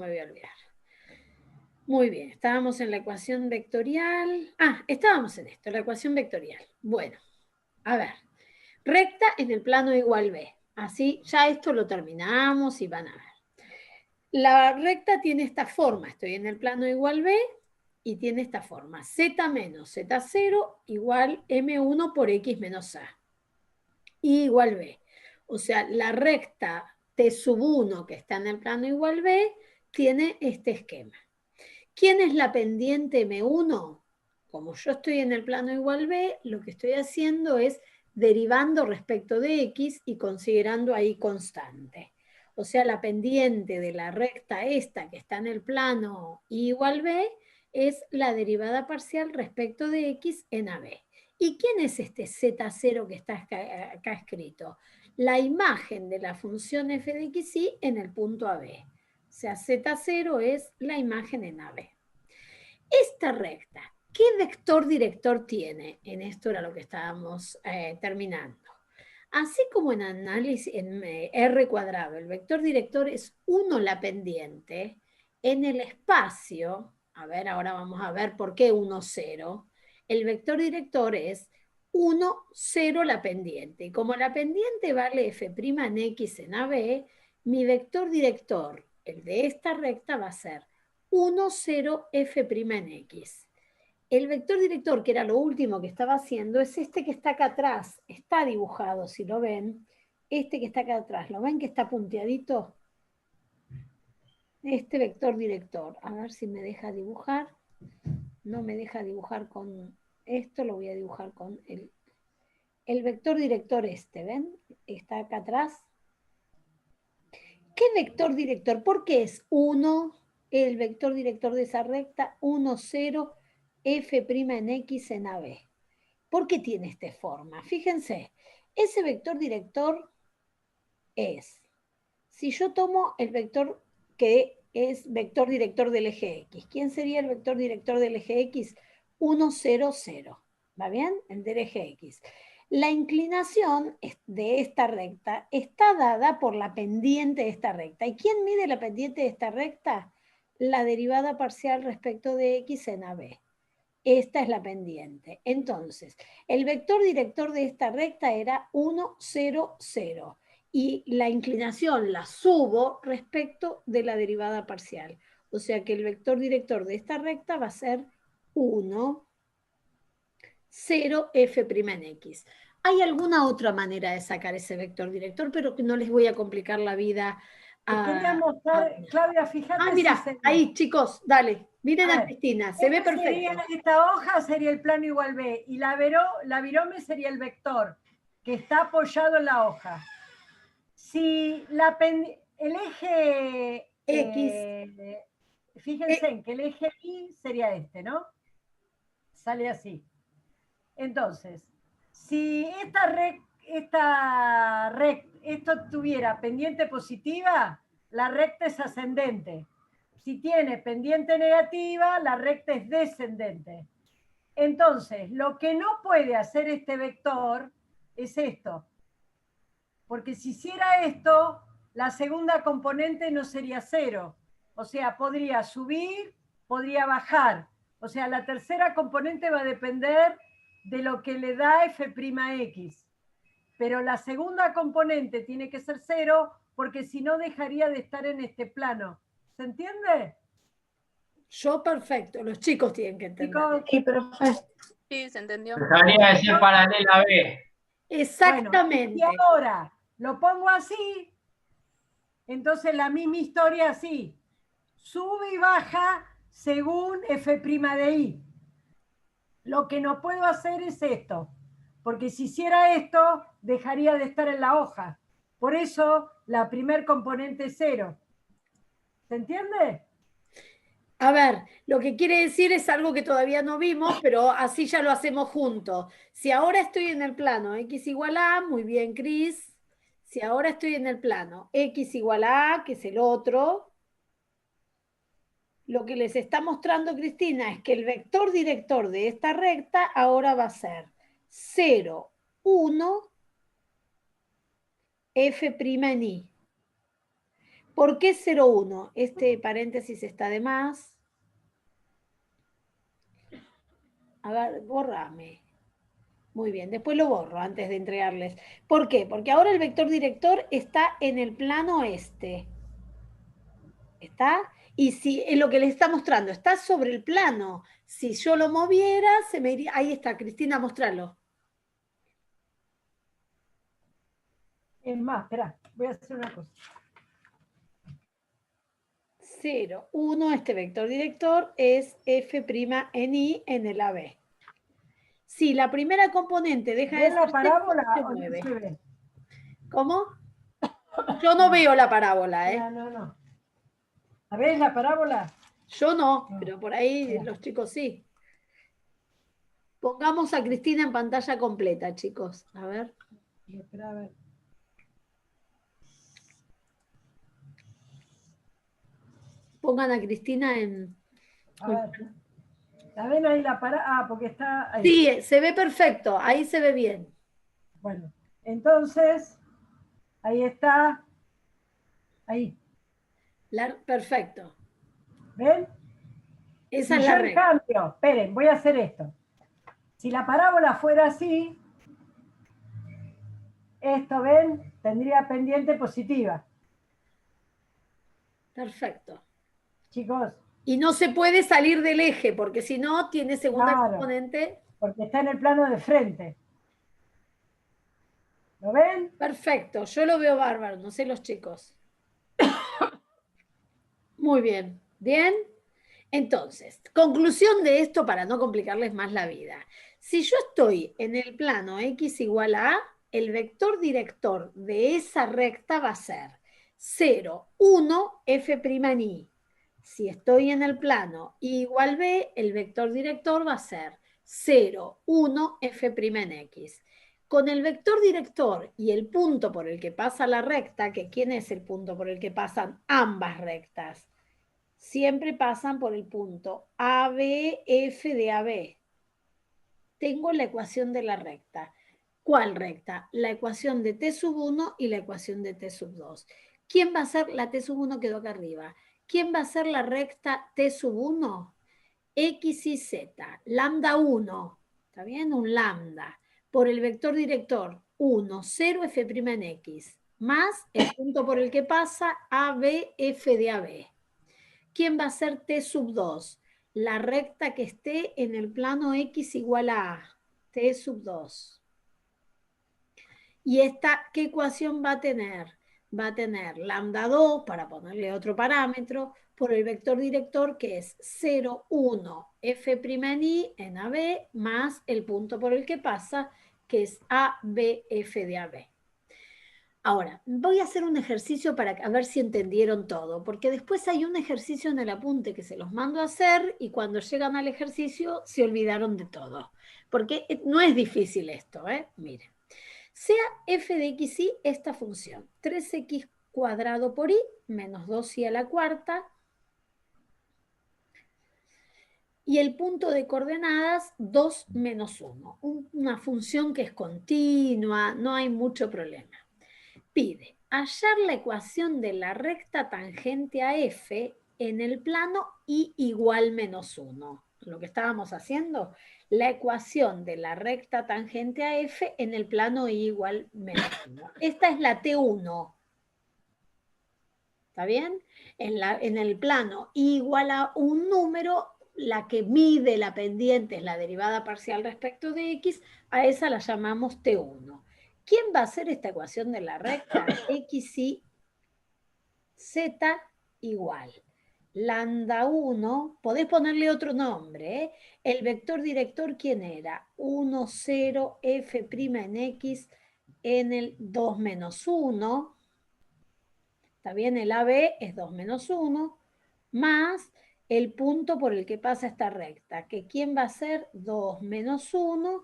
me voy a olvidar. Muy bien, estábamos en la ecuación vectorial. Estábamos en esto, la ecuación vectorial. Bueno, a ver. Recta en el plano igual B. Así ya esto lo terminamos y van a ver. La recta tiene esta forma. Estoy en el plano igual B y tiene esta forma. Z menos Z0 igual M1 por X menos A. Y igual B. O sea, la recta T sub 1 que está en el plano igual B tiene este esquema. ¿Quién es la pendiente M1? Como yo estoy en el plano igual B, lo que estoy haciendo es derivando respecto de X y considerando ahí constante. O sea, la pendiente de la recta esta que está en el plano igual B es la derivada parcial respecto de X en AB. ¿Y quién es este Z0 que está acá escrito? La imagen de la función f de xy en el punto AB. O sea, Z0 es la imagen en AB. Esta recta, ¿qué vector director tiene? En esto era lo que estábamos terminando. Así como en análisis en R cuadrado, el vector director es 1 la pendiente, en el espacio, a ver, ahora vamos a ver por qué 1, 0, el vector director es 1, 0 la pendiente. Y como la pendiente vale f' en x en AB, mi vector director, el de esta recta, va a ser 1, 0, f' en x. El vector director, que era lo último que estaba haciendo, es este que está acá atrás. Está dibujado, si lo ven. Este que está acá atrás. ¿Lo ven que está punteadito? Este vector director. A ver si me deja dibujar. No me deja dibujar con esto. Lo voy a dibujar con el vector director este. ¿Ven? Está acá atrás. ¿Qué vector director? ¿Por qué es 1? El vector director de esa recta, 1, 0, f' en x en AB. ¿Por qué tiene esta forma? Fíjense, ese vector director es, si yo tomo el vector que es vector director del eje X, ¿quién sería el vector director del eje X? 1, 0, 0. ¿Va bien? El del eje X. La inclinación de esta recta está dada por la pendiente de esta recta. ¿Y quién mide la pendiente de esta recta? La derivada parcial respecto de X en AB. Esta es la pendiente. Entonces, el vector director de esta recta era 1, 0, 0. Y la inclinación la subo respecto de la derivada parcial. O sea que el vector director de esta recta va a ser 1, 0, f' en x. Hay alguna otra manera de sacar ese vector director, pero que no les voy a complicar la vida. Quería mostrar, Claudia, fíjate mira, si se ve. ahí, chicos, dale, miren a Cristina, se ve perfecto. Esta hoja sería el plano igual B, y la virome sería el vector, que está apoyado en la hoja. Si el eje X. Fíjense en que el eje Y sería este, ¿no? Sale así. Entonces, si esto tuviera pendiente positiva, la recta es ascendente. Si tiene pendiente negativa, la recta es descendente. Entonces, lo que no puede hacer este vector es esto. Porque si hiciera esto, la segunda componente no sería 0. O sea, podría subir, podría bajar. O sea, la tercera componente va a depender de lo que le da f'x. Pero la segunda componente tiene que ser 0 porque si no dejaría de estar en este plano. ¿Se entiende? Yo perfecto, los chicos tienen que entender. Sí, perfecto. Sí, se entendió. Dejaría de ser paralela B. Exactamente. Bueno, y ahora lo pongo así, entonces la misma historia así. Sube y baja según f' de i. Lo que no puedo hacer es esto, porque si hiciera esto, dejaría de estar en la hoja. Por eso, la primer componente es 0. ¿Se entiende? A ver, lo que quiere decir es algo que todavía no vimos, pero así ya lo hacemos juntos. Si ahora estoy en el plano x igual a, muy bien, Cris. Si ahora estoy en el plano x igual a, que es el otro, lo que les está mostrando Cristina es que el vector director de esta recta ahora va a ser 0, 1, f' en i. ¿Por qué 0,1? Este paréntesis está de más. A ver, borrame. Muy bien, después lo borro antes de entregarles. ¿Por qué? Porque ahora el vector director está en el plano este. ¿Está? Y si es lo que les está mostrando, está sobre el plano. Si yo lo moviera, se me iría. Ahí está, Cristina, mostralo. Es más, espera, voy a hacer una cosa. 0, 1, este vector director es F' en I en el AB. Si la primera componente deja de ¿Ven ser la parábola se o no mueve. se ve? ¿Cómo? Yo no veo la parábola, ¿eh? No. ¿La ves la parábola? Yo no, No. pero por ahí Espera. los chicos sí. Pongamos a Cristina en pantalla completa, chicos. A ver. Espera, a ver. Pongan a Cristina en... A ver. ¿La ven ahí la parábola? Ah, porque está ahí. Sí, se ve perfecto, ahí se ve bien. Bueno, entonces, ahí está. Ahí. Perfecto. ¿Ven? Esa Si es yo la en recta. cambio, esperen, voy a hacer esto. Si la parábola fuera así, esto, ¿ven? Tendría pendiente positiva. Perfecto. Chicos, Y no se puede salir del eje, porque si no, tiene segunda claro, componente. porque está en el plano de frente. ¿Lo ven? Perfecto, yo lo veo bárbaro, no sé los chicos. Muy bien, ¿bien? Entonces, conclusión de esto para no complicarles más la vida. Si yo estoy en el plano x igual a a, el vector director de esa recta va a ser 0, 1, f' en i. Si estoy en el plano y igual b, el vector director va a ser 0, 1, f' en x. Con el vector director y el punto por el que pasa la recta, que ¿quién es el punto por el que pasan ambas rectas? Siempre pasan por el punto ABF de AB. Tengo la ecuación de la recta. ¿Cuál recta? La ecuación de T sub 1 y la ecuación de T sub 2. ¿Quién va a ser la T sub 1? Quedó acá arriba. ¿Quién va a ser la recta T sub 1? X y Z. Lambda 1. ¿Está bien? Un lambda. Por el vector director 1, 0, F' en X. Más el punto por el que pasa ABF de AB. ¿Quién va a ser T sub 2? La recta que esté en el plano X igual a A. T sub 2. ¿Y esta qué ecuación va a tener? Va a tener lambda 2, para ponerle otro parámetro, por el vector director que es 0, 1, F' en I en AB, más el punto por el que pasa, que es ABF de AB. Ahora, voy a hacer un ejercicio para ver si entendieron todo, porque después hay un ejercicio en el apunte que se los mando a hacer y cuando llegan al ejercicio se olvidaron de todo. Porque no es difícil esto, ¿eh? Miren. Sea f de x y esta función, 3x cuadrado por y menos 2y a la cuarta, y el punto de coordenadas 2 menos 1. Una función que es continua, no hay mucho problema. Pide hallar la ecuación de la recta tangente a f en el plano y igual menos 1. Lo que estábamos haciendo, la ecuación de la recta tangente a f en el plano y igual menos 1. Esta es la T1. ¿Está bien? En el plano y igual a un número, la que mide la pendiente es la derivada parcial respecto de x, a esa la llamamos T1. ¿Quién va a hacer esta ecuación de la recta? X y Z igual. Lambda 1, podés ponerle otro nombre, ¿eh? El vector director, ¿quién era? 1, 0, f' en x en el 2 menos 1. ¿Está bien? El AB es 2 menos 1, más el punto por el que pasa esta recta, que ¿quién va a ser? 2 menos 1,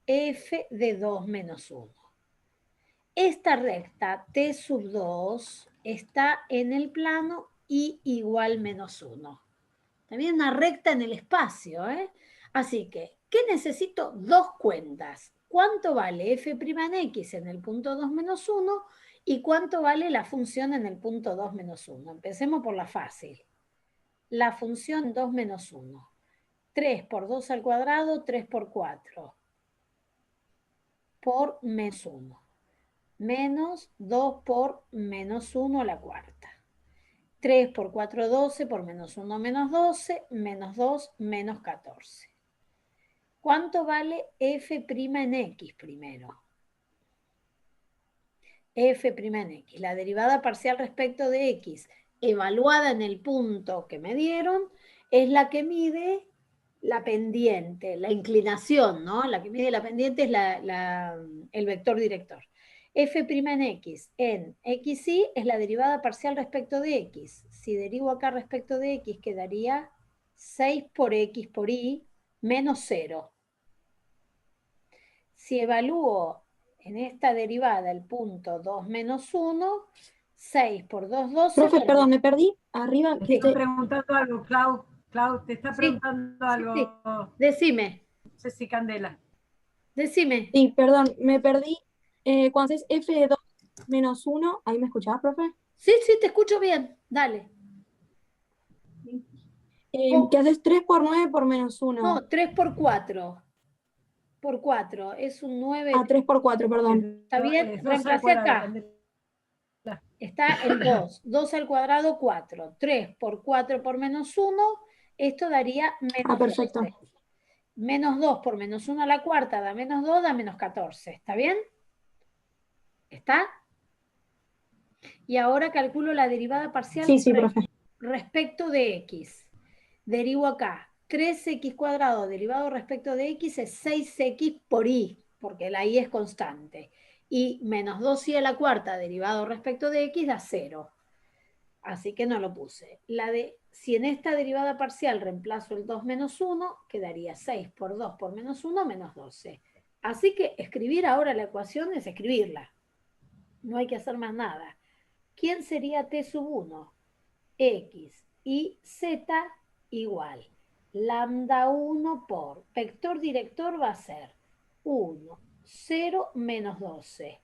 f de 2 menos 1. Esta recta T sub 2 está en el plano y igual menos 1. También una recta en el espacio, ¿eh? Así que, ¿qué necesito? Dos cuentas. ¿Cuánto vale f' en x en el punto 2 menos 1? ¿Y cuánto vale la función en el punto 2 menos 1? Empecemos por la fácil. La función 2 menos 1. 3 por 2 al cuadrado, 3 por 4. Por menos 1. Menos 2 por menos 1 a la cuarta. 3 por 4, 12, por menos 1, menos 12, menos 2, menos 14. ¿Cuánto vale f' en x primero? F' en x, la derivada parcial respecto de x, evaluada en el punto que me dieron, es la que mide la pendiente, la inclinación, ¿no? La que mide la pendiente es el vector director. F' en xy es la derivada parcial respecto de x. Si derivo acá respecto de x, quedaría 6 por x por y menos 0. Si evalúo en esta derivada el punto 2 menos 1, 6 por 2, 12. Profe, perdón, me perdí. Arriba. Te está preguntando algo, Clau. Clau, te está preguntando algo. Sí. Decime. Ceci Candela. Decime. Sí, perdón, me perdí. Cuando es f de 2 menos 1, ¿ahí me escuchabas, profe? Sí, te escucho bien. Dale. ¿Qué haces 3 por 9 por menos 1? No, 3 por 4. Por 4. Es un 9. Ah, 3 por 4, perdón. ¿Está bien? Reemplacé acá. Está el 2. 2 al cuadrado, 4. 3 por 4 por menos 1. Esto daría menos 12. Perfecto. Menos 2 por menos 1 a la cuarta da menos 2, da menos 14. ¿Está bien? ¿Está? Y ahora calculo la derivada parcial profe. Respecto de x. Derivo acá. 3x cuadrado derivado respecto de x es 6x por y, porque la y es constante. Y menos 2y a la cuarta derivado respecto de x da 0. Así que no lo puse. Si en esta derivada parcial reemplazo el 2 menos 1, quedaría 6 por 2 por menos 1, menos 12. Así que escribir ahora la ecuación es escribirla. No hay que hacer más nada. ¿Quién sería t sub 1? X y z igual. Lambda 1 por vector director va a ser 1, 0, menos 12.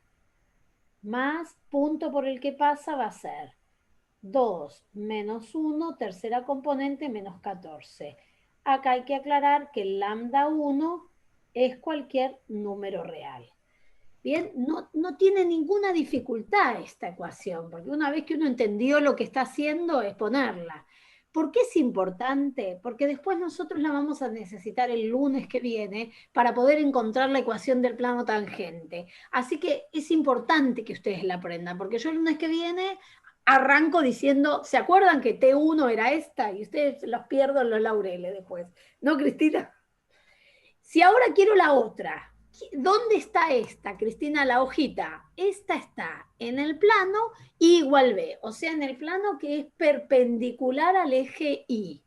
Más punto por el que pasa va a ser 2 menos 1, tercera componente, menos 14. Acá hay que aclarar que el lambda 1 es cualquier número real. Bien, no tiene ninguna dificultad esta ecuación, porque una vez que uno entendió lo que está haciendo es ponerla. ¿Por qué es importante? Porque después nosotros la vamos a necesitar el lunes que viene para poder encontrar la ecuación del plano tangente. Así que es importante que ustedes la aprendan, porque yo el lunes que viene arranco diciendo, ¿se acuerdan que T1 era esta? Y ustedes los pierdo en los laureles después. ¿No, Cristina? Si ahora quiero la otra, ¿dónde está esta, Cristina, la hojita? Esta está en el plano I igual B, o sea, en el plano que es perpendicular al eje Y.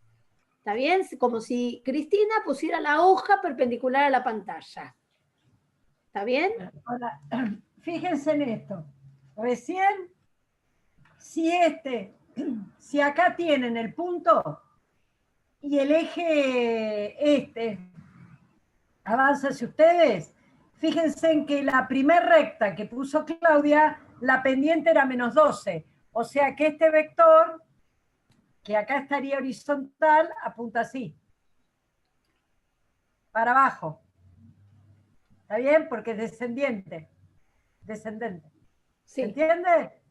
¿Está bien? Como si Cristina pusiera la hoja perpendicular a la pantalla. ¿Está bien? Ahora, fíjense en esto. Recién, si acá tienen el punto y el eje avanza hacia ustedes, fíjense en que la primer recta que puso Claudia, la pendiente era menos 12. O sea que este vector, que acá estaría horizontal, apunta así. Para abajo. ¿Está bien? Porque es descendiente. Descendente. Sí. ¿Se entiende?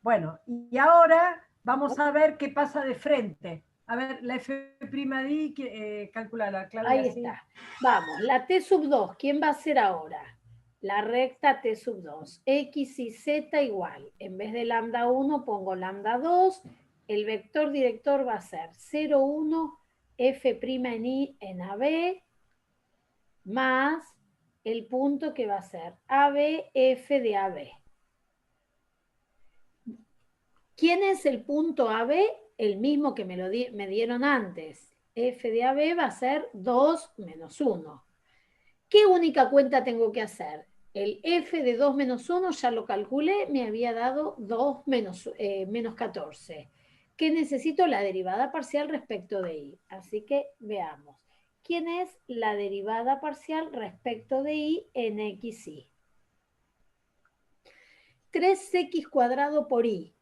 Bueno, y ahora vamos a ver qué pasa de frente. A ver, la F' de I, calculala, Claudia. Ahí está. Vamos, la T sub 2, ¿quién va a ser ahora? La recta T sub 2. X y Z igual. En vez de lambda 1 pongo lambda 2. El vector director va a ser 0, 1, F' en I en AB, más el punto que va a ser AB, F de AB. ¿Quién es el punto AB? El mismo que me dieron antes. F de AB va a ser 2 menos 1. ¿Qué única cuenta tengo que hacer? El F de 2 menos 1 ya lo calculé, me había dado 2 menos 14. ¿Qué necesito? La derivada parcial respecto de I. Así que veamos. ¿Quién es la derivada parcial respecto de I en XY? 3x cuadrado por y.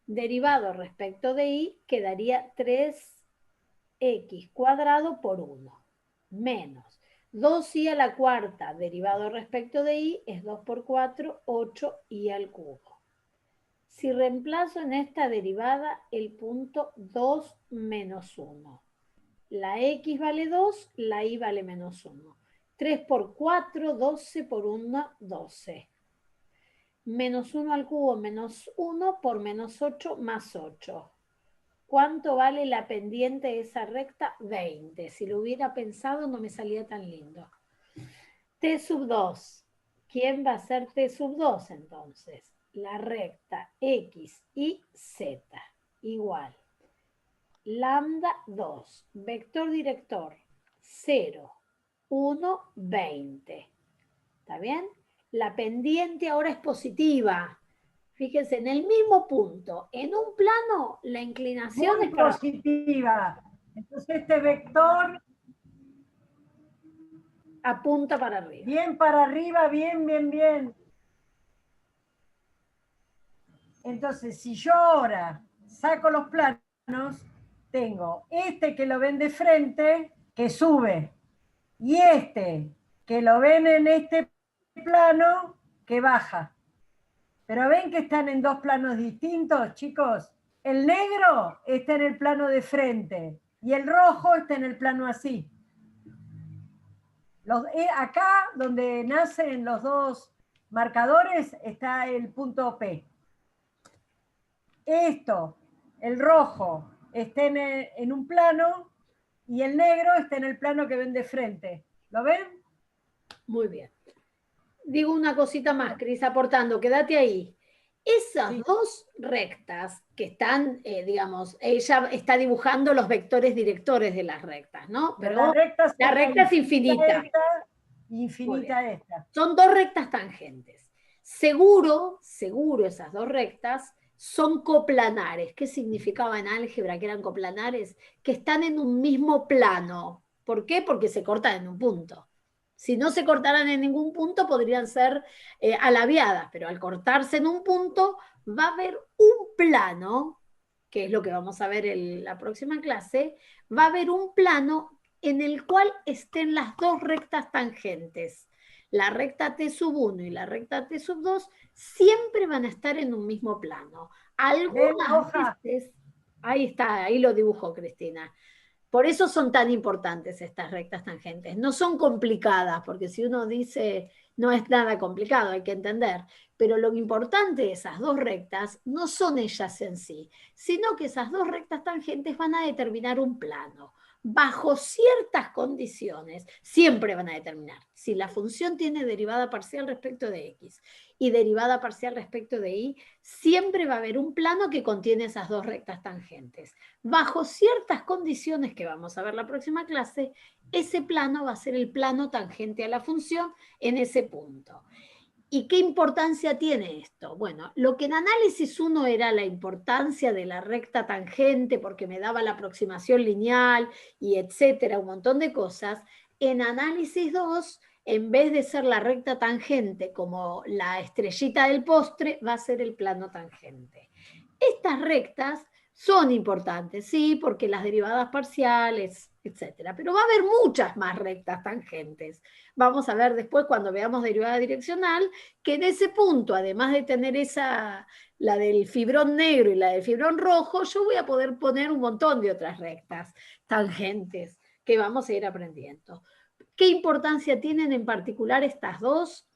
Derivado respecto de y quedaría 3x cuadrado por 1. Menos 2y a la cuarta derivado respecto de y es 2 por 4, 8y al cubo. Si reemplazo en esta derivada el punto 2 menos 1. La x vale 2, la y vale menos 1. 3 por 4, 12 por 1, 12. Menos 1 al cubo menos 1 por menos 8 más 8. ¿Cuánto vale la pendiente de esa recta? 20. Si lo hubiera pensado no me salía tan lindo. T sub 2. ¿Quién va a ser T sub 2 entonces? La recta X, Y, Z. Igual. Lambda 2. Vector director. 0, 1, 20. ¿Está bien? La pendiente ahora es positiva. Fíjense, en el mismo punto, en un plano, la inclinación Muy es para positiva. Entonces este vector, apunta para arriba. bien para arriba, bien, bien, bien. Entonces, si yo ahora saco los planos, tengo este que lo ven de frente, que sube, y este que lo ven en este plano, que baja. Pero ven que están en dos planos distintos, chicos. El negro está en el plano de frente y el rojo está en el plano así. Acá, donde nacen los dos marcadores, está el punto P. Esto, el rojo, está en un plano y el negro está en el plano que ven de frente. ¿Lo ven? Muy bien. Digo una cosita más, Cris, aportando, quédate ahí. Esas Sí. dos rectas que están, digamos, ella está dibujando los vectores directores de las rectas, ¿no? Pero la recta es infinita. Infinita esta. Son dos rectas tangentes. Seguro esas dos rectas son coplanares. ¿Qué significaba en álgebra que eran coplanares? Que están en un mismo plano. ¿Por qué? Porque se cortan en un punto. Si no se cortaran en ningún punto, podrían ser alabiadas, pero al cortarse en un punto, va a haber un plano, que es lo que vamos a ver en la próxima clase, va a haber un plano en el cual estén las dos rectas tangentes. La recta T sub 1 y la recta T sub 2 siempre van a estar en un mismo plano. Algunas veces, ahí está, ahí lo dibujó Cristina. Por eso son tan importantes estas rectas tangentes. No son complicadas, porque si uno dice no es nada complicado, hay que entender. Pero lo importante de esas dos rectas no son ellas en sí, sino que esas dos rectas tangentes van a determinar un plano. Bajo ciertas condiciones, siempre van a determinar. Si la función tiene derivada parcial respecto de x y derivada parcial respecto de y, siempre va a haber un plano que contiene esas dos rectas tangentes. Bajo ciertas condiciones que vamos a ver la próxima clase, ese plano va a ser el plano tangente a la función en ese punto. ¿Y qué importancia tiene esto? Bueno, lo que en análisis 1 era la importancia de la recta tangente porque me daba la aproximación lineal y etcétera, un montón de cosas, en análisis 2, en vez de ser la recta tangente como la estrellita del postre, va a ser el plano tangente. Estas rectas son importantes, sí, porque las derivadas parciales, etcétera, pero va a haber muchas más rectas tangentes. Vamos a ver después, cuando veamos derivada direccional, que en ese punto, además de tener la del fibrón negro y la del fibrón rojo, yo voy a poder poner un montón de otras rectas tangentes que vamos a ir aprendiendo. ¿Qué importancia tienen en particular estas dos?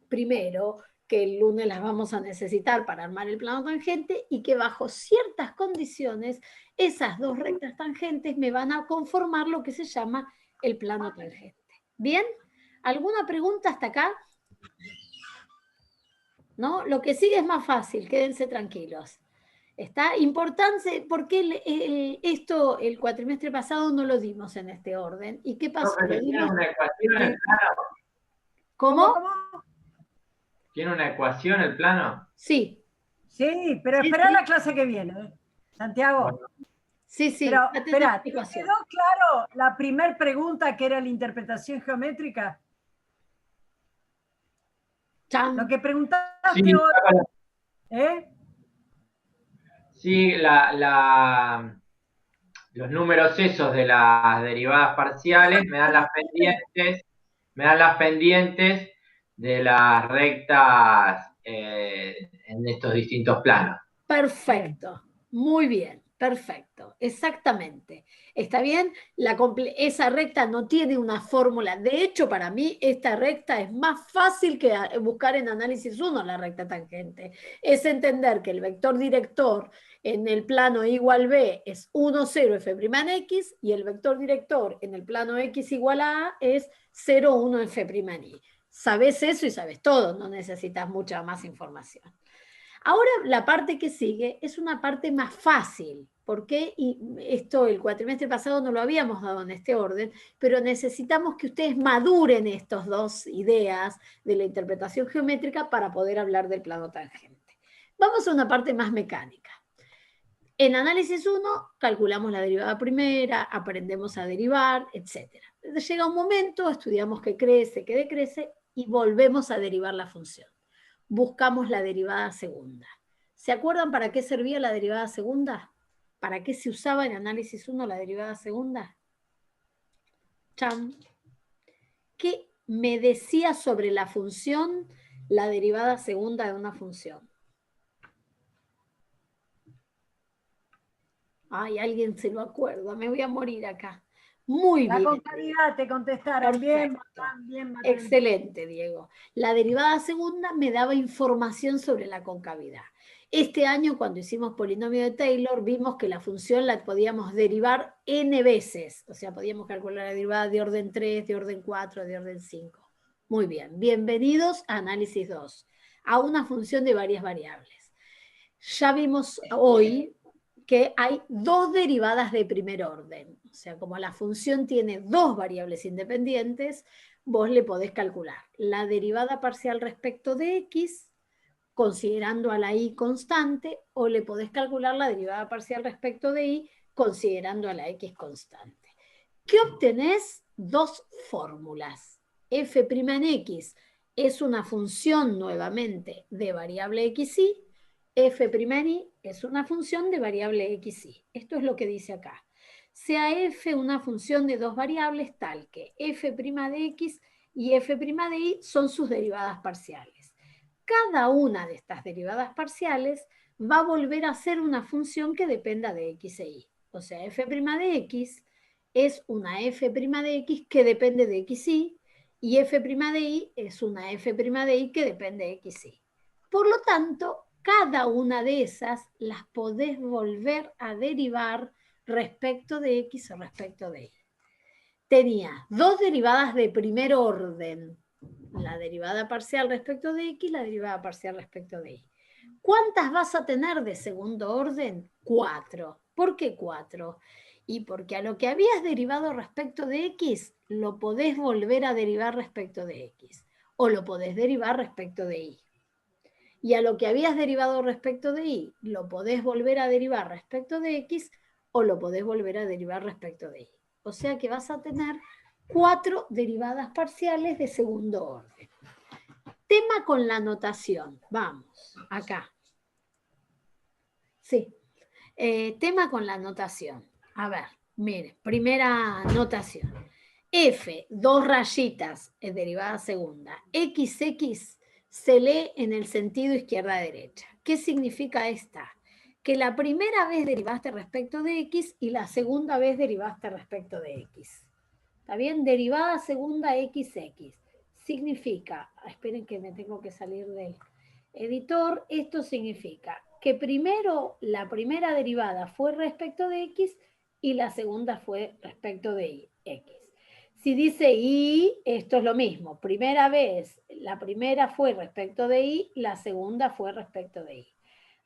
Primero, que el lunes las vamos a necesitar para armar el plano tangente y que bajo ciertas condiciones esas dos rectas tangentes me van a conformar lo que se llama el plano tangente. ¿Bien? ¿Alguna pregunta hasta acá? ¿No? Lo que sigue es más fácil, quédense tranquilos. Está importante porque el cuatrimestre pasado no lo dimos en este orden. ¿Y qué pasó? Profe, ¿tiene una ecuación el plano? ¿Cómo? ¿Tiene una ecuación el plano? Sí. Sí, pero espera la clase que viene, Santiago. Bueno. Sí, sí. Pero, espera, ¿te quedó claro la primera pregunta que era la interpretación geométrica? Chan. Lo que preguntaste Sí, hoy, ¿Eh? Sí, los números esos de las derivadas parciales me dan las pendientes de las rectas en estos distintos planos. Perfecto, muy bien, perfecto, exactamente. ¿Está bien? Esa recta no tiene una fórmula. De hecho, para mí, esta recta es más fácil que buscar en análisis 1 la recta tangente. Es entender que el vector director en el plano igual b es 1, 0, f' en x, y el vector director en el plano x igual a es 0, 1, f' en y. Sabes eso y sabes todo, no necesitas mucha más información. Ahora la parte que sigue es una parte más fácil, porque y esto el cuatrimestre pasado no lo habíamos dado en este orden, pero necesitamos que ustedes maduren estas dos ideas de la interpretación geométrica para poder hablar del plano tangente. Vamos a una parte más mecánica. En análisis 1 calculamos la derivada primera, aprendemos a derivar, etc. Llega un momento, estudiamos qué crece, qué decrece y volvemos a derivar la función. Buscamos la derivada segunda. ¿Se acuerdan para qué servía la derivada segunda? ¿Para qué se usaba en análisis 1 la derivada segunda? Chan. ¿Qué me decía sobre la función la derivada segunda de una función? Ay, alguien se lo acuerda, me voy a morir acá. Muy La bien. concavidad te contestaron. Bien, Perfecto. Matán, bien, Matán. Excelente, Diego. La derivada segunda me daba información sobre la concavidad. Este año, cuando hicimos polinomio de Taylor, vimos que la función la podíamos derivar n veces. O sea, podíamos calcular la derivada de orden 3, de orden 4, de orden 5. Muy bien. Bienvenidos a análisis 2, a una función de varias variables. Ya vimos hoy que hay dos derivadas de primer orden. O sea, como la función tiene dos variables independientes, vos le podés calcular la derivada parcial respecto de x, considerando a la y constante, o le podés calcular la derivada parcial respecto de y, considerando a la x constante. ¿Qué obtenés? Dos fórmulas. F' en x es una función nuevamente de variable xy, f' en y es una función de variable xy. Esto es lo que dice acá. Sea f una función de dos variables tal que f' de x y f' de y son sus derivadas parciales. Cada una de estas derivadas parciales va a volver a ser una función que dependa de x e y. O sea, f' de x es una f' de x que depende de xy y f' de y es una f' de y que depende de xy. Por lo tanto, cada una de esas las podés volver a derivar respecto de x o respecto de y. Tenía dos derivadas de primer orden, la derivada parcial respecto de x, la derivada parcial respecto de y. ¿Cuántas vas a tener de segundo orden? 4. ¿Por qué 4? Y porque a lo que habías derivado respecto de x, lo podés volver a derivar respecto de x, o lo podés derivar respecto de y. Y a lo que habías derivado respecto de y, lo podés volver a derivar respecto de x, o lo podés volver a derivar respecto de y. O sea que vas a tener 4 derivadas parciales de segundo orden. Tema con la notación. Vamos, acá. Sí. Tema con la notación. A ver, mire, primera notación. F, dos rayitas, es derivada segunda. XX se lee en el sentido izquierda-derecha. ¿Qué significa esta? Que la primera vez derivaste respecto de X y la segunda vez derivaste respecto de X. ¿Está bien? Derivada segunda XX. Significa, esperen que me tengo que salir del editor, esto significa que primero la primera derivada fue respecto de X y la segunda fue respecto de X. Si dice y, esto es lo mismo. Primera vez, la primera fue respecto de y, la segunda fue respecto de y.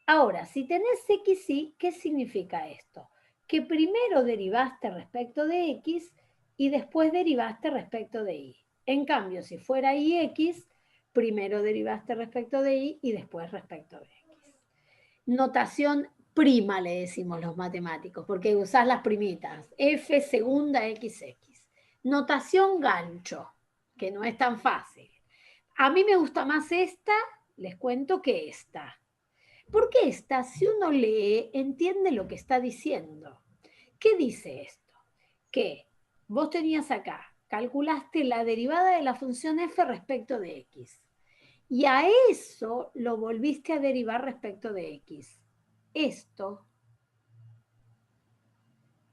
Ahora, si tenés xy, ¿qué significa esto? Que primero derivaste respecto de x y después derivaste respecto de y. En cambio, si fuera ix, primero derivaste respecto de y y después respecto de x. Notación prima le decimos los matemáticos, porque usás las primitas. F segunda XX. Notación gancho, que no es tan fácil. A mí me gusta más esta, les cuento, que esta. Porque esta, si uno lee, entiende lo que está diciendo. ¿Qué dice esto? Que vos tenías acá, calculaste la derivada de la función f respecto de x. Y a eso lo volviste a derivar respecto de x. Esto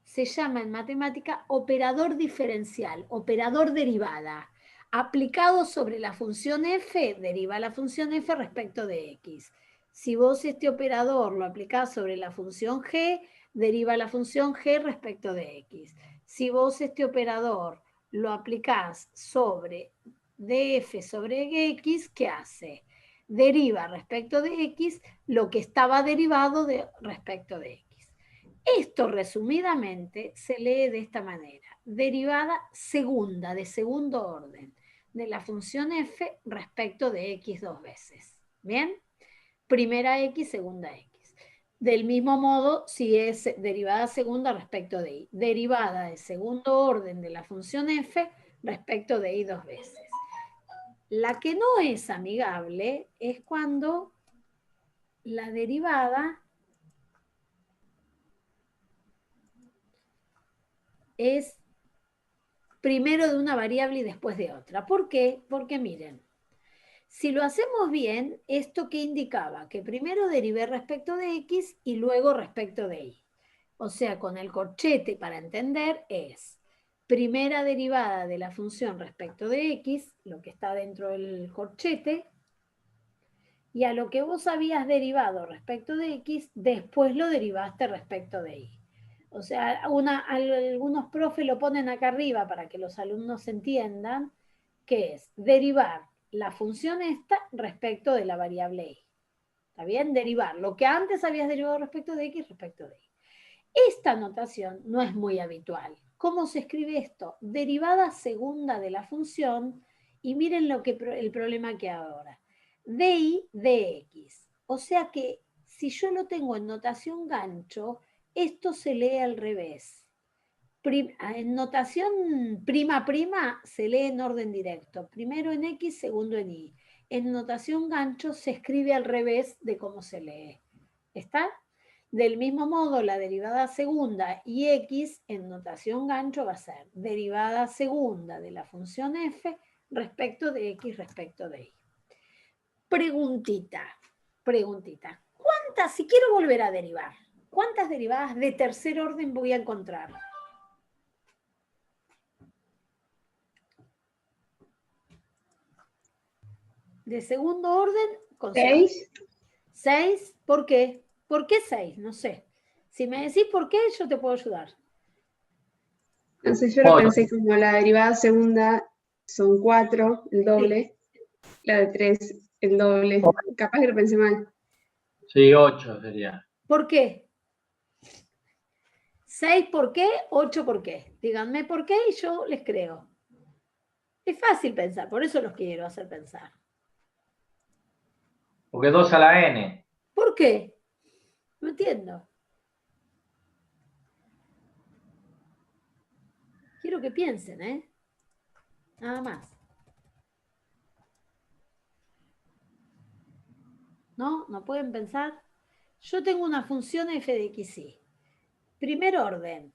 se llama en matemática operador diferencial, operador derivada. Aplicado sobre la función f, deriva la función f respecto de x. Si vos este operador lo aplicás sobre la función g, deriva la función g respecto de x. Si vos este operador lo aplicás sobre df sobre x, ¿qué hace? Deriva respecto de x lo que estaba derivado respecto de x. Esto resumidamente se lee de esta manera. Derivada segunda, de segundo orden, de la función f respecto de x dos veces. ¿Bien? Primera x, segunda x. Del mismo modo, si es derivada segunda respecto de y. Derivada de segundo orden de la función f respecto de y dos veces. La que no es amigable es cuando la derivada es primero de una variable y después de otra. ¿Por qué? Porque miren, si lo hacemos bien, ¿esto qué indicaba? Que primero derivé respecto de x y luego respecto de y. O sea, con el corchete para entender es primera derivada de la función respecto de x, lo que está dentro del corchete, y a lo que vos habías derivado respecto de x, después lo derivaste respecto de y. O sea, algunos profes lo ponen acá arriba para que los alumnos entiendan, que es derivar la función esta respecto de la variable y. ¿Está bien? Derivar lo que antes habías derivado respecto de x respecto de y. Esta notación no es muy habitual. ¿Cómo se escribe esto? Derivada segunda de la función, y miren el problema que hay ahora. DI dx. O sea que si yo lo tengo en notación gancho, esto se lee al revés. En notación prima prima se lee en orden directo. Primero en x, segundo en y. En notación gancho se escribe al revés de cómo se lee. ¿Está? Del mismo modo, la derivada segunda y x en notación gancho va a ser derivada segunda de la función f respecto de x respecto de y. Preguntita. ¿Cuántas, si quiero volver a derivar, cuántas derivadas de tercer orden voy a encontrar? De segundo orden, con 6. 6. ¿Por qué? ¿Por qué 6? No sé. Si me decís por qué, yo te puedo ayudar. Entonces yo lo pensé como la derivada segunda son 4, el doble. Sí. La de 3, el doble. Capaz que lo pensé mal. Sí, 8 sería. ¿Por qué? 6 ¿por qué? 8 ¿por qué? Díganme por qué y yo les creo. Es fácil pensar, por eso los quiero hacer pensar. Porque 2 a la n. ¿Por qué? No entiendo. Quiero que piensen, ¿eh? Nada más. ¿No? ¿No pueden pensar? Yo tengo una función f de x, y. Primer orden.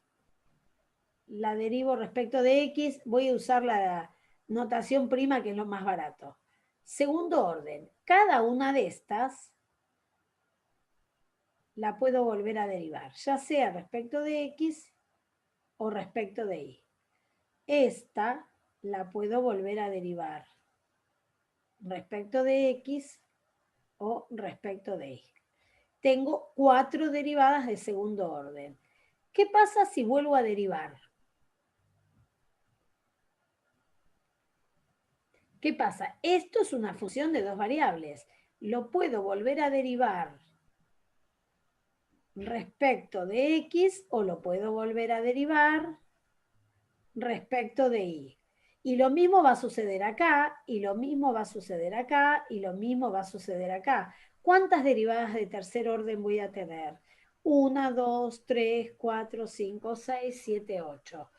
La derivo respecto de x. Voy a usar la notación prima, que es lo más barato. Segundo orden. Cada una de estas la puedo volver a derivar, ya sea respecto de x o respecto de y. Esta la puedo volver a derivar respecto de x o respecto de y. Tengo 4 derivadas de segundo orden. ¿Qué pasa si vuelvo a derivar? ¿Qué pasa? Esto es una función de dos variables. Lo puedo volver a derivar respecto de x o lo puedo volver a derivar respecto de y. Y lo mismo va a suceder acá, y lo mismo va a suceder acá, y lo mismo va a suceder acá. ¿Cuántas derivadas de tercer orden voy a tener? 1, 2, 3, 4, 5, 6, 7, 8.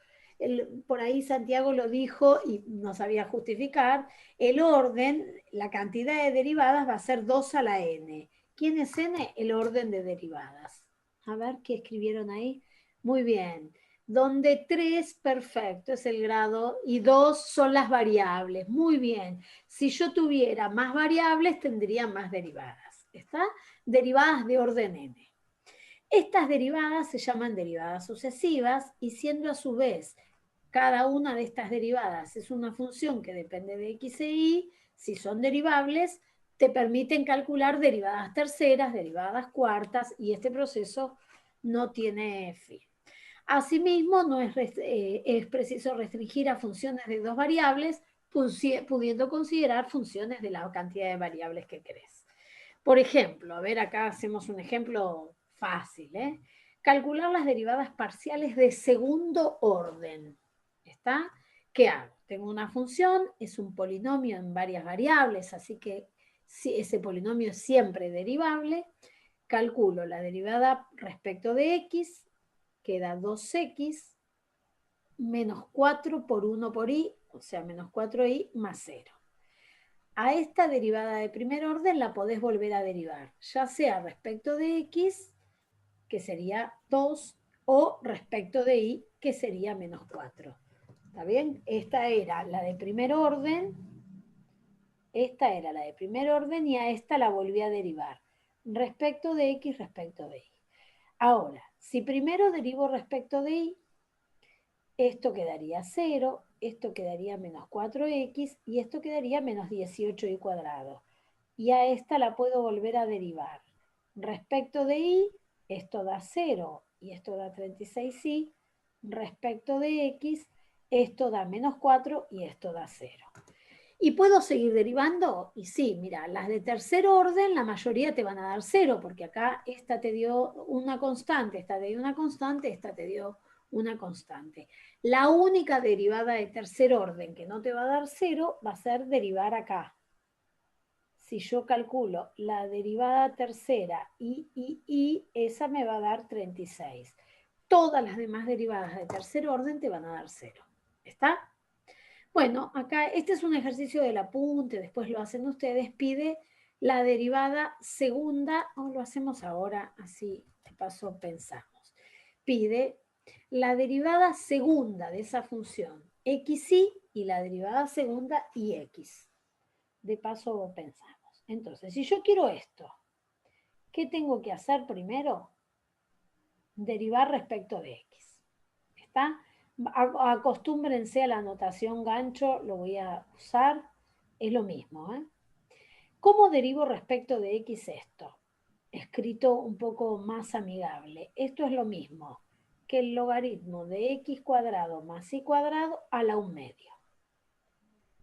Por ahí Santiago lo dijo y no sabía justificar. El orden, la cantidad de derivadas va a ser 2 a la n. ¿Quién es n? El orden de derivadas. A ver, ¿qué escribieron ahí? Muy bien. Donde 3, perfecto, es el grado, y 2 son las variables. Muy bien. Si yo tuviera más variables, tendría más derivadas. ¿Está? Derivadas de orden n. Estas derivadas se llaman derivadas sucesivas y siendo a su vez cada una de estas derivadas es una función que depende de x e y, si son derivables, te permiten calcular derivadas terceras, derivadas cuartas, y este proceso no tiene fin. Asimismo, no es preciso restringir a funciones de dos variables, pudiendo considerar funciones de la cantidad de variables que querés. Por ejemplo, a ver, acá hacemos un ejemplo fácil, ¿eh? Calcular las derivadas parciales de segundo orden. ¿Está? ¿Qué hago? Tengo una función, es un polinomio en varias variables, así que si ese polinomio es siempre derivable. Calculo la derivada respecto de x, queda 2x menos 4 por 1 por y, o sea, menos 4y más 0. A esta derivada de primer orden la podés volver a derivar, ya sea respecto de x, que sería 2, o respecto de y, que sería menos 4. ¿Está bien? Esta era la de primer orden, y a esta la volví a derivar. Respecto de x, respecto de y. Ahora, si primero derivo respecto de y, esto quedaría 0, esto quedaría menos 4x y esto quedaría menos 18y cuadrado. Y a esta la puedo volver a derivar. Respecto de y, esto da 0 y esto da 36y. Respecto de x, esto da menos 4 y esto da 0. ¿Y puedo seguir derivando? Y sí, mira, las de tercer orden, la mayoría te van a dar 0, porque acá esta te dio una constante, esta te dio una constante, esta te dio una constante. La única derivada de tercer orden que no te va a dar 0 va a ser derivar acá. Si yo calculo la derivada tercera y esa me va a dar 36. Todas las demás derivadas de tercer orden te van a dar 0. ¿Está? Bueno, acá este es un ejercicio del apunte, después lo hacen ustedes, pide la derivada segunda, o lo hacemos ahora, así de paso pensamos. Pide la derivada segunda de esa función, xy, y la derivada segunda ix. De paso pensamos. Entonces, si yo quiero esto, ¿qué tengo que hacer primero? Derivar respecto de x. ¿Está? Acostúmbrense a la notación gancho, lo voy a usar, es lo mismo. ¿Cómo derivo respecto de x esto? Escrito un poco más amigable. Esto es lo mismo que el logaritmo de x cuadrado más y cuadrado a la 1/2.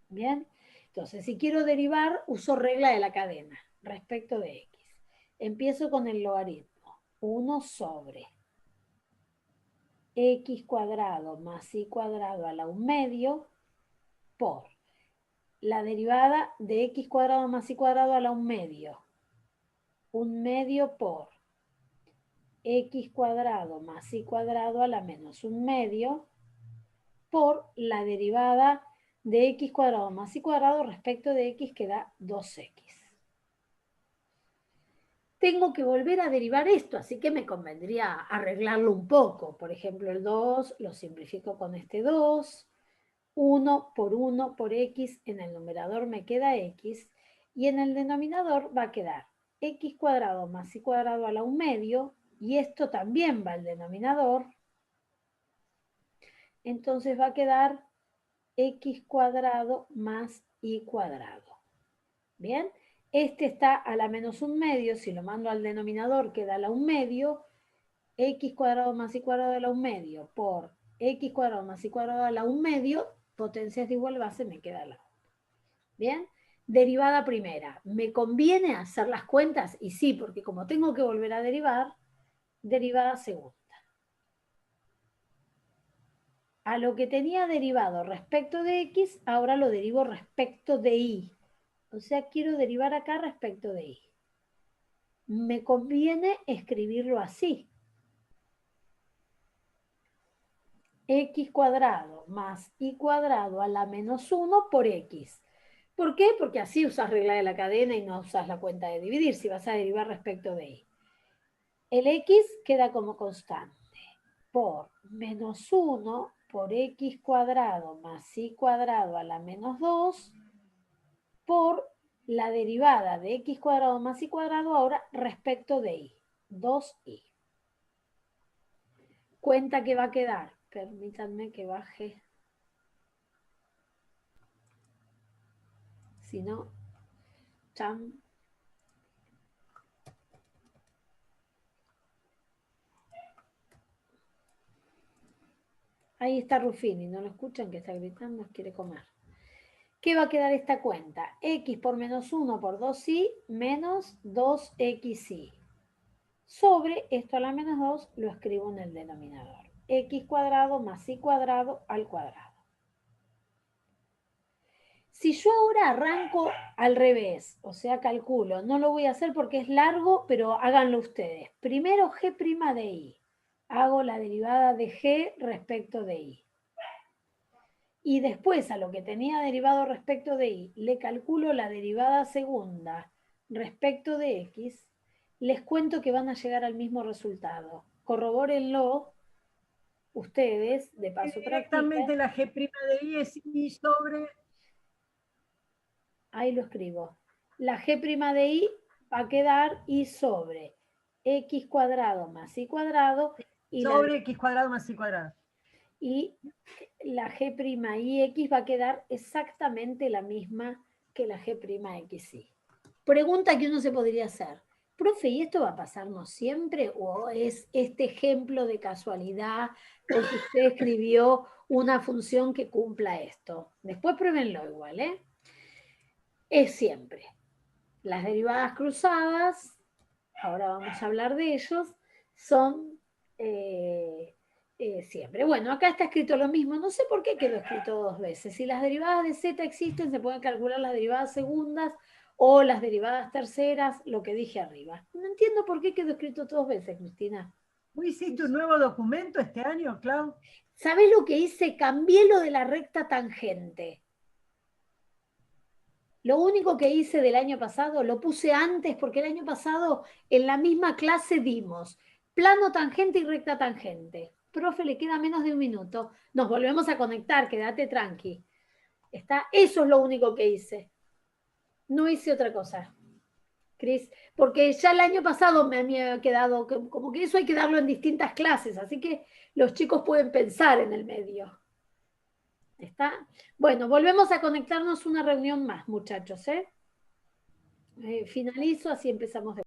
¿Bien? Entonces, si quiero derivar, uso regla de la cadena respecto de x. Empiezo con el logaritmo. 1 sobre x cuadrado más y cuadrado a la 1/2 por la derivada de x cuadrado más y cuadrado a la 1/2. 1/2 por x cuadrado más y cuadrado a la menos 1/2 por la derivada de x cuadrado más y cuadrado respecto de x, que da 2x. Tengo que volver a derivar esto, así que me convendría arreglarlo un poco. Por ejemplo, el 2 lo simplifico con este 2. 1 por 1 por x, en el numerador me queda x, y en el denominador va a quedar x cuadrado más y cuadrado a la 1/2, y esto también va al denominador. Entonces va a quedar x cuadrado más y cuadrado. ¿Bien? Este está a la menos 1/2, si lo mando al denominador queda a la 1/2, x cuadrado más y cuadrado a la 1/2 por x cuadrado más y cuadrado a la 1/2, potencias de igual base, me queda la 1. ¿Bien? Derivada primera. ¿Me conviene hacer las cuentas? Y sí, porque como tengo que volver a derivar, derivada segunda. A lo que tenía derivado respecto de x, ahora lo derivo respecto de y. O sea, quiero derivar acá respecto de y. Me conviene escribirlo así. X cuadrado más y cuadrado a la menos 1 por x. ¿Por qué? Porque así usas regla de la cadena y no usas la cuenta de dividir, si vas a derivar respecto de y. El x queda como constante por menos 1 por x cuadrado más y cuadrado a la menos 2 por la derivada de x cuadrado más y cuadrado ahora respecto de y, 2y. Cuenta que va a quedar, permítanme que baje, si no, cham. Ahí está Rufini, ¿no lo escuchan que está gritando? Quiere comer. ¿Qué va a quedar esta cuenta? X por menos 1 por 2y menos 2xy. Sobre esto a la menos 2 lo escribo en el denominador. X cuadrado más y cuadrado al cuadrado. Si yo ahora arranco al revés, o sea, calculo, no lo voy a hacer porque es largo, pero háganlo ustedes. Primero g' de y. Hago la derivada de g respecto de y. Y después a lo que tenía derivado respecto de y, le calculo la derivada segunda respecto de x, les cuento que van a llegar al mismo resultado. Corrobórenlo ustedes, de paso Directamente practiquen. la G' de I es I sobre... Ahí lo escribo. La g' de y va a quedar y sobre x cuadrado más y cuadrado y sobre X cuadrado más Y cuadrado. y la g' y x va a quedar exactamente la misma que la g'xy. Pregunta que uno se podría hacer. Profe, ¿y esto va a pasarnos siempre o es este ejemplo de casualidad porque usted escribió una función que cumpla esto? Después pruébenlo igual, ¿eh? Es siempre. Las derivadas cruzadas, ahora vamos a hablar de ellos, son siempre. Bueno, acá está escrito lo mismo, no sé por qué quedó escrito dos veces. Si las derivadas de z existen, se pueden calcular las derivadas segundas o las derivadas terceras, lo que dije arriba. No entiendo por qué quedó escrito dos veces, Cristina. ¿Vos hiciste un nuevo documento este año, Clau? ¿Sabés lo que hice? Cambié lo de la recta tangente. Lo único que hice del año pasado, lo puse antes porque el año pasado en la misma clase dimos plano tangente y recta tangente. Profe, le queda menos de un minuto. Nos volvemos a conectar, quédate tranqui. Eso es lo único que hice. No hice otra cosa, Cris, porque ya el año pasado me había quedado, como que eso hay que darlo en distintas clases, así que los chicos pueden pensar en el medio. ¿Está? Bueno, volvemos a conectarnos una reunión más, muchachos, ¿eh? Finalizo, así empezamos de